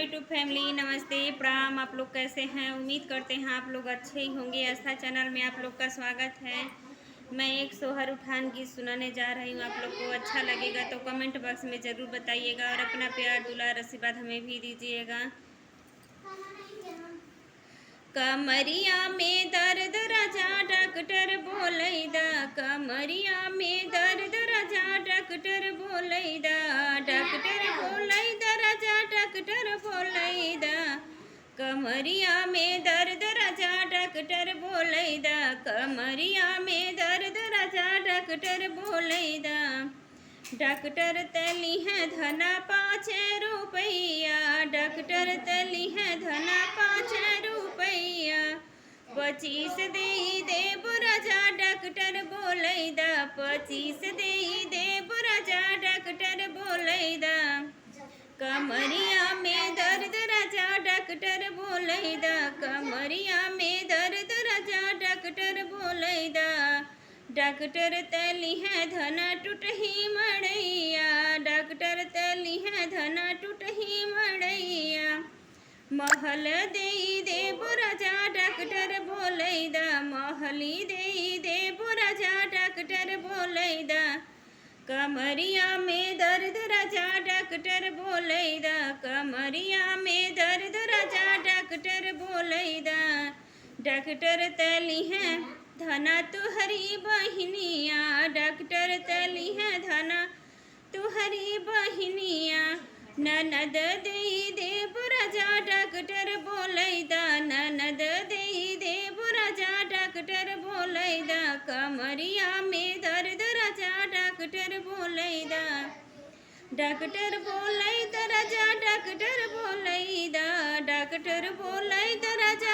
YouTube family, नमस्ते प्रणाम। आप लोग कैसे हैं? उम्मीद करते हैं आप लोग अच्छे ही होंगे। आस्था चैनल में आप लोग का स्वागत है। मैं एक सोहर उठान गीत सुनाने जा रही हूँ। आप लोग को अच्छा लगेगा तो कमेंट बॉक्स में ज़रूर बताइएगा और अपना प्यार दुलार आशीर्वाद हमें भी दीजिएगा। कमरिया में दर्द राजा डॉक्टर बोलैदा, कमरिया में दर्द राजा डॉक्टर बोलैदा, डॉक्टर बोलैदा राजा डॉक्टर बोलैदा। कमरिया में दर्द राजा डॉक्टर बोलैदा, कमरिया में दर्द राजा डॉक्टर बोलैदा। डॉक्टर तली है धना 5 रुपैया, डॉक्टर तली है धना 5 रुपैया। 25 दे राजा डॉक्टर बोलैदा, 25 दे राजा डॉक्टर बोलैदा। कमरिया में दर्द राजा डॉक्टर बोलैदा, कमरिया में दर्द राजा डॉक्टर बोलैदा। डॉक्टर तली है धना टूटही मड़ैया, डॉक्टर तली है धना टूटही मड़ैया। महल दे राजा डॉक्टर बोलैदा, महली दे राजा डॉक्टर बोलैदा। कमरिया में दर्द राजा डॉक्टर बोलैदा, कमरिया में दर्द राजा डॉक्टर बोलैदा। डॉक्टर तली है धना तुहरी बहिनिया, डॉक्टर तली है धना तुहरी बहिनिया। ननद दे राजा डॉक्टर बोलैदा, ननद दे राजा डॉक्टर बोलैदा। कमरिया में दर्द राजा डॉक्टर बोलैदा, डॉक्टर बोलैदा राजा डॉक्टर बोलैदा, डॉक्टर बोलैदा राजा